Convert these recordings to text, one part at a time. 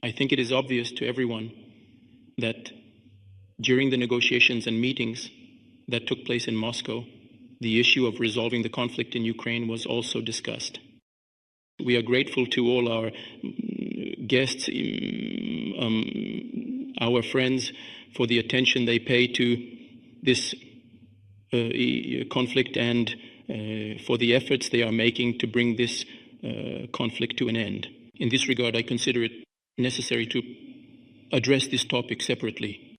I think it is obvious to everyone that during the negotiations and meetings that took place in Moscow, the issue of resolving the conflict in Ukraine was also discussed. We are grateful to all our guests, our friends, for the attention they pay to this conflict and for the efforts they are making to bring this conflict to an end. In this regard, I consider it necessary to address this topic separately.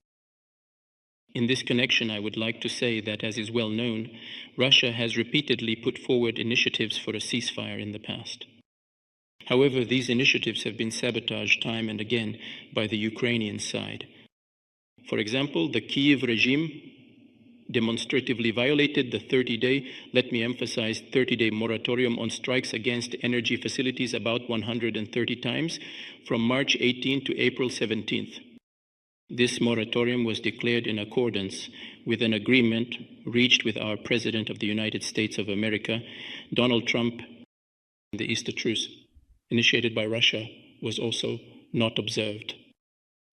In this connection, I would like to say that, as is well known, Russia has repeatedly put forward initiatives for a ceasefire in the past. However, these initiatives have been sabotaged time and again by the Ukrainian side. For example, the Kiev regime demonstratively violated the 30-day, let me emphasize, 30-day moratorium on strikes against energy facilities about 130 times from March 18 to April 17th. This moratorium was declared in accordance with an agreement reached with our President of the United States of America, Donald Trump. The Easter Truce, initiated by Russia, was also not observed.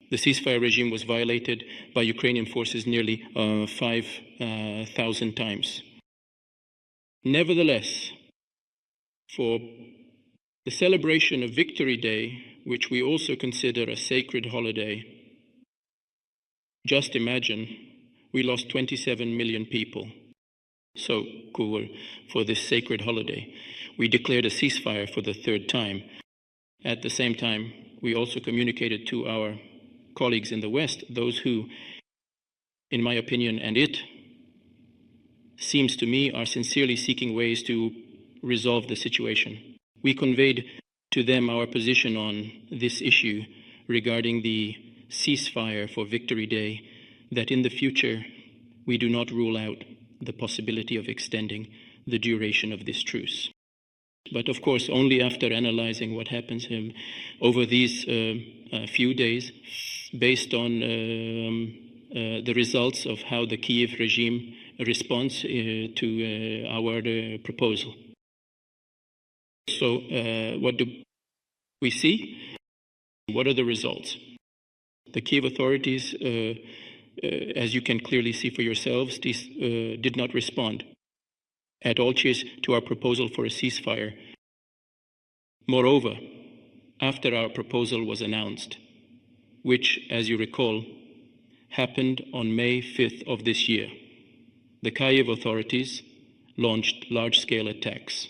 The ceasefire regime was violated by Ukrainian forces nearly 5,000 times. Nevertheless, for the celebration of Victory Day, which we also consider a sacred holiday, just imagine we lost 27 million people. So cool for this sacred holiday. We declared a ceasefire for the third time. At the same time, we also communicated to our colleagues in the West, those who, in my opinion, and it seems to me, are sincerely seeking ways to resolve the situation. We conveyed to them our position on this issue regarding the ceasefire for Victory Day, that in the future we do not rule out the possibility of extending the duration of this truce. But of course, only after analyzing what happens over these few days, based on the results of how the Kiev regime responds to our proposal. So what do we see? What are the results? The Kiev authorities, as you can clearly see for yourselves, did not respond at all to our proposal for a ceasefire. Moreover, after our proposal was announced, which, as you recall, happened on May 5th of this year, the Kiev authorities launched large-scale attacks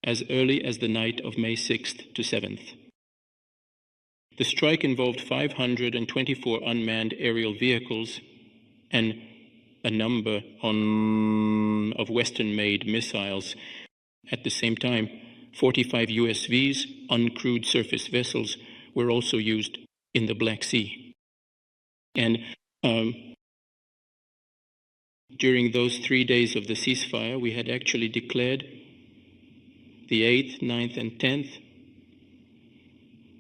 as early as the night of May 6th to 7th. The strike involved 524 unmanned aerial vehicles and a number of Western-made missiles. At the same time, 45 USVs, uncrewed surface vessels, were also used in the Black Sea. And during those 3 days of the ceasefire, we had actually declared the 8th, 9th, and 10th.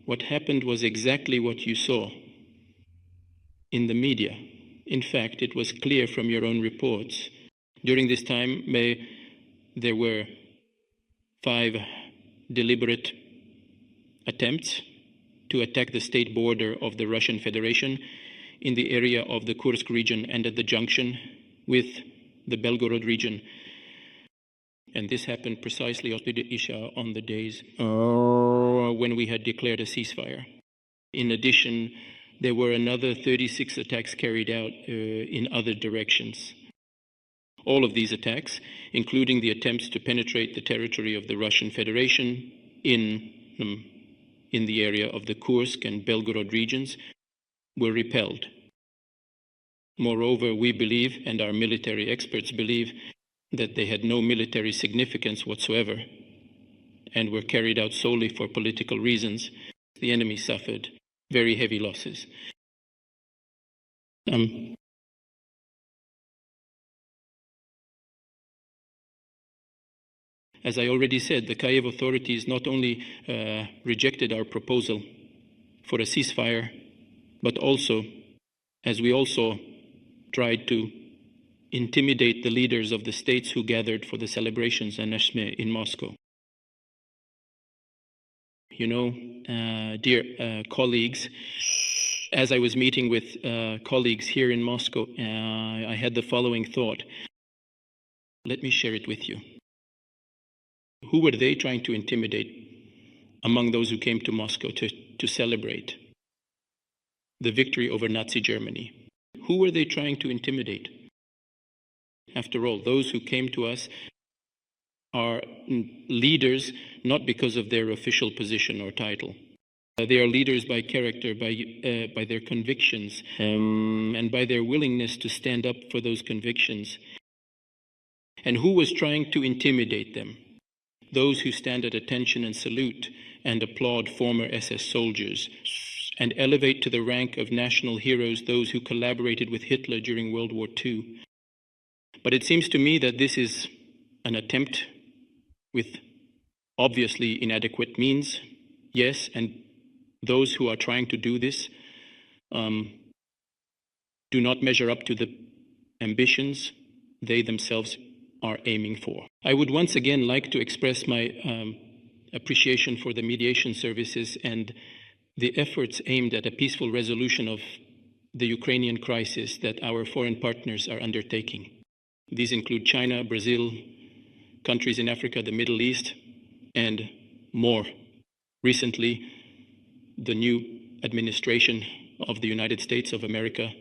What happened was exactly what you saw in the media. In fact, it was clear from your own reports. During this time, there were 5 deliberate attempts to attack the state border of the Russian Federation in the area of the Kursk region and at the junction with the Belgorod region. And this happened precisely after the Isha on the days when we had declared a ceasefire. In addition, there were another 36 attacks carried out in other directions. All of these attacks, including the attempts to penetrate the territory of the Russian Federation in the area of the Kursk and Belgorod regions, were repelled. Moreover, we believe, and our military experts believe, that they had no military significance whatsoever and were carried out solely for political reasons. The enemy suffered very heavy losses. As I already said, the Kiev authorities not only rejected our proposal for a ceasefire, but also, as we also tried to intimidate the leaders of the states who gathered for the celebrations in Moscow. You know, dear colleagues, as I was meeting with colleagues here in Moscow, I had the following thought. Let me share it with you. Who were they trying to intimidate among those who came to Moscow to celebrate the victory over Nazi Germany? Who were they trying to intimidate? After all, those who came to us are leaders not because of their official position or title. They are leaders by character, by their convictions, and by their willingness to stand up for those convictions. And who was trying to intimidate them? Those who stand at attention and salute and applaud former SS soldiers, and elevate to the rank of national heroes those who collaborated with Hitler during World War II. But it seems to me that this is an attempt with obviously inadequate means, yes, and those who are trying to do this do not measure up to the ambitions they themselves are aiming for. I would once again like to express my appreciation for the mediation services and the efforts aimed at a peaceful resolution of the Ukrainian crisis that our foreign partners are undertaking. These include China, Brazil, countries in Africa, the Middle East, and more recently, the new administration of the United States of America